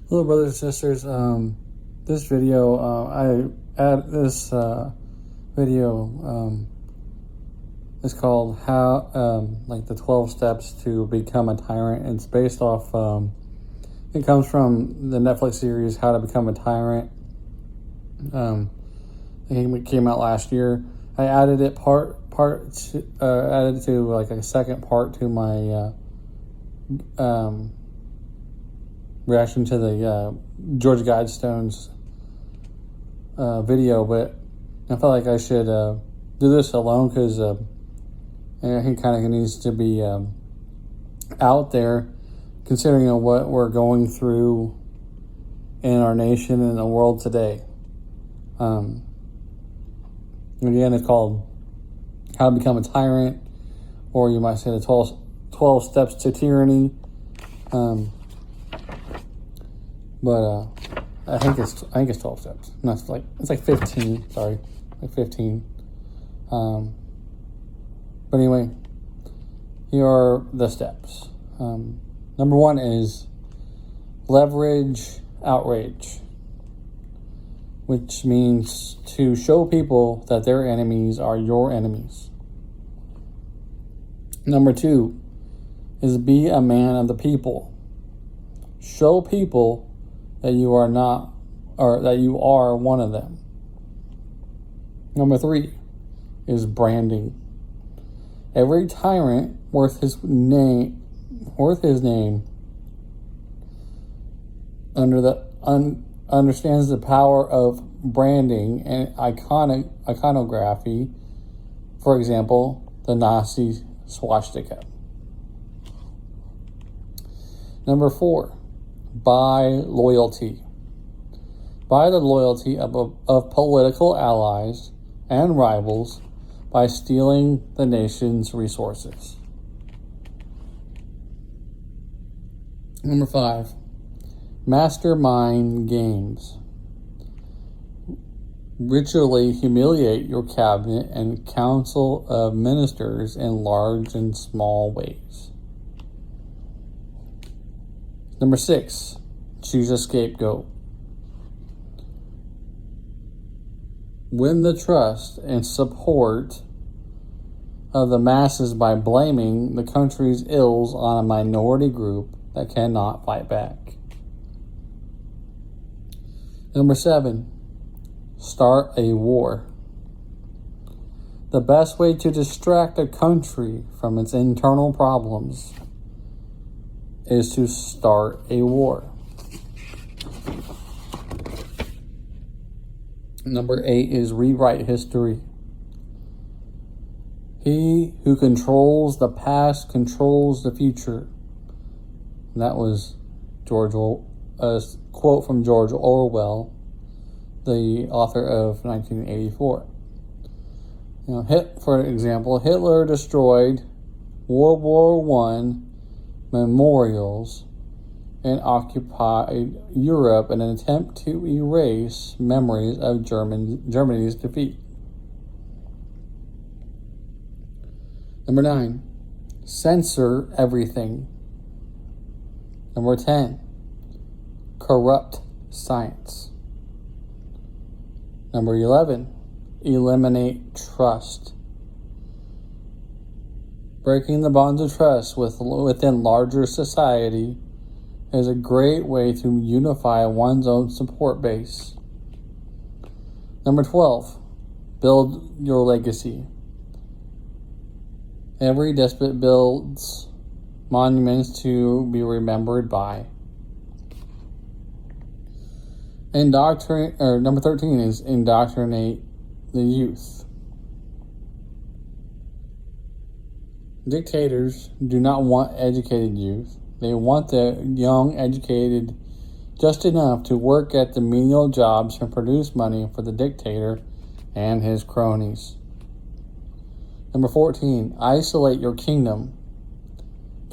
Hello, brothers and sisters. This video, I add this video is called how like the 12 steps to become a tyrant. It's based off. It comes from the Netflix series How to Become a Tyrant. It came out last year. I added it added to like a second part to my reaction to the George Guidestone's video, but I felt like I should do this alone because he kind of needs to be out there, considering what we're going through in our nation and the world today. Again, it's called How to Become a Tyrant, or you might say the 12 Steps to Tyranny. But I think it's 12 steps. No, it's like 15. Sorry, like 15. But anyway, here are the steps. Number one is leverage outrage, which means to show people that their enemies are your enemies. Number two is be a man of the people. Show people that you are not, or that you are one of them. Number three is branding. Every tyrant worth his name understands the power of branding and iconography. For example, the Nazi swastika. Number four, buy loyalty. Buy the loyalty of political allies and rivals by stealing the nation's resources. Number five, mastermind games. Ritually humiliate your cabinet and council of ministers in large and small ways. Number six, choose a scapegoat. Win the trust and support of the masses by blaming the country's ills on a minority group that cannot fight back. Number seven, start a war. The best way to distract a country from its internal problems is to start a war. Number eight is rewrite history. He who controls the past controls the future. And that was a quote from George Orwell, the author of 1984. For example, Hitler destroyed World War I memorials and occupied Europe in an attempt to erase memories of Germany's defeat. Number 9, censor everything. Number 10, corrupt science. Number 11, eliminate trust. Breaking the bonds of trust within larger society is a great way to unify one's own support base. Number 12, build your legacy. Every despot builds monuments to be remembered by. Number 13 is indoctrinate the youth. Dictators do not want educated youth. They want the young educated just enough to work at the menial jobs and produce money for the dictator and his cronies. Number 14, isolate your kingdom.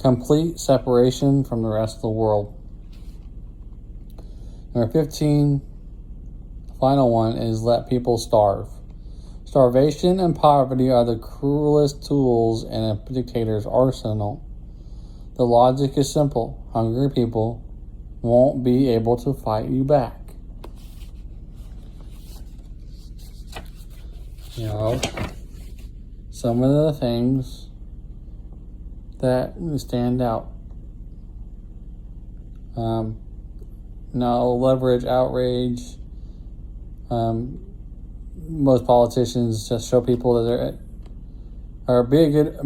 Complete separation from the rest of the world. Number 15, the final one, is let people starve. Starvation and poverty are the cruelest tools in a dictator's arsenal. The logic is simple. Hungry people won't be able to fight you back. You know, some of the things that stand out. No leverage, outrage. Most politicians just show people that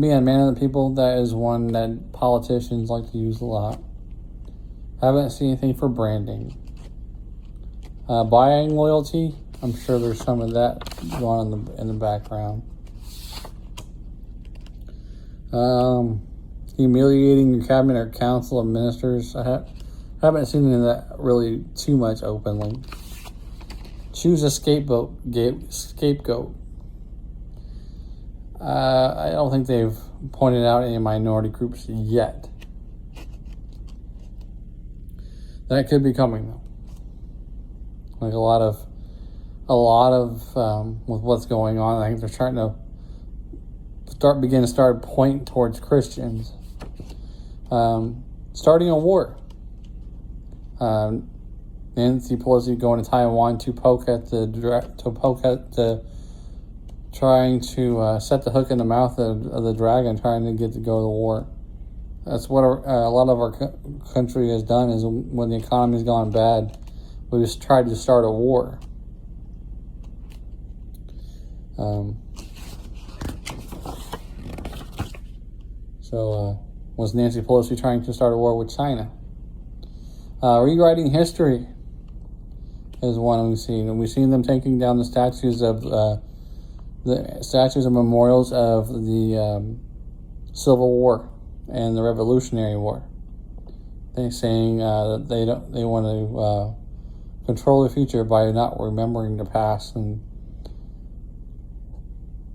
be a man of the people. That is one that politicians like to use a lot. Haven't seen anything for branding. Buying loyalty. I'm sure there's some of that going on in the background. Humiliating your cabinet or council of ministers. I haven't seen any of that really too much openly. Choose a scapegoat. I don't think they've pointed out any minority groups yet. That could be coming though. Like a lot of with what's going on, I think they're trying to start pointing towards Christians. Starting a war. Nancy Pelosi going to Taiwan to poke at trying to set the hook in the mouth of the dragon, trying to get to go to war. That's what a lot of our country has done. Is when the economy's gone bad, we just tried to start a war. Was Nancy Pelosi trying to start a war with China? Rewriting history is one we've seen, and we've seen them taking down the statues and memorials of the Civil War and the Revolutionary War. They're saying that they want to control the future by not remembering the past and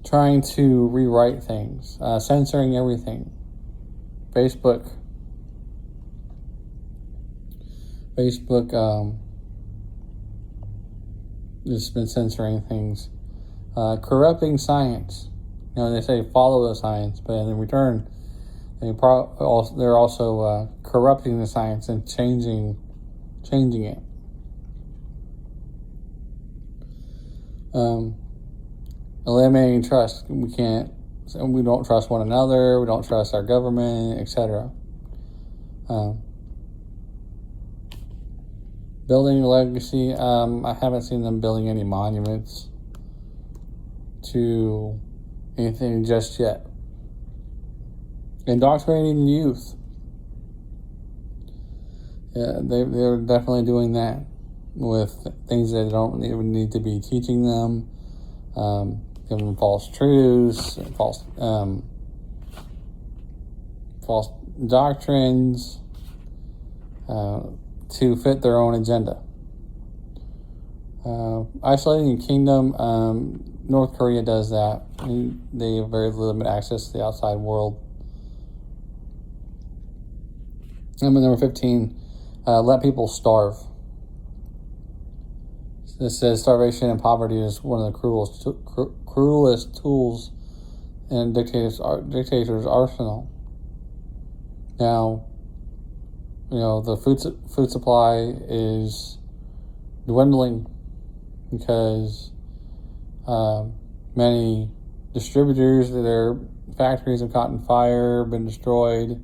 trying to rewrite things, censoring everything. Facebook has been censoring things. Corrupting science. You know, they say follow the science, but in return, they're also corrupting the science and changing it. Eliminating trust. We don't trust one another. We don't trust our government, etc. Building a legacy. I haven't seen them building any monuments to anything just yet. Indoctrinating youth. Yeah, they're definitely doing that with things that don't even need to be teaching them. Giving them false truths, false doctrines to fit their own agenda. Isolating a kingdom. North Korea does that. They have very limited access to the outside world. Number 15, let people starve. This says starvation and poverty is one of the cruelest tools in a dictator's arsenal. Now, you know, the food supply is dwindling because many distributors, their factories have caught on fire, been destroyed,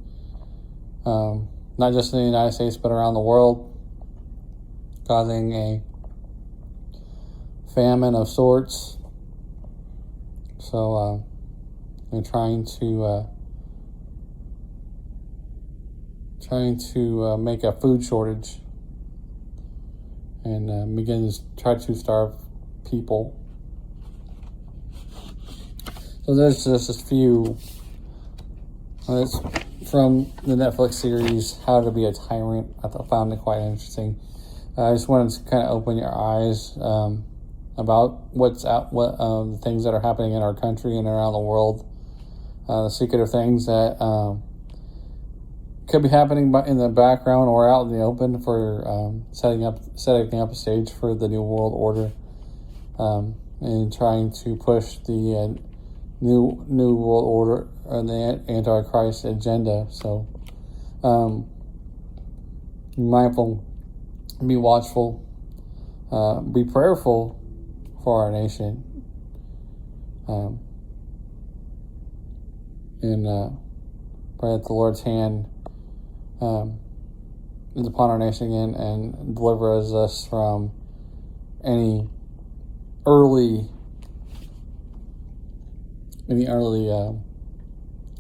not just in the United States but around the world, causing a famine of sorts. So they're trying to make a food shortage and begin to try to starve people. So there's just a few. It's from the Netflix series How to Be a Tyrant. I found it quite interesting. I just wanted to kind of open your eyes about the things that are happening in our country and around the world. The secretive things that could be happening in the background or out in the open for setting up a stage for the New World Order, and trying to push the New World Order and the Antichrist agenda. So Be mindful, be watchful, be prayerful for our nation. And pray that the Lord's hand is upon our nation again and delivers us from any early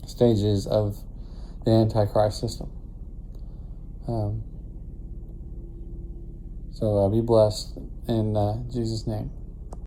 stages of the Antichrist system. So be blessed in Jesus' name.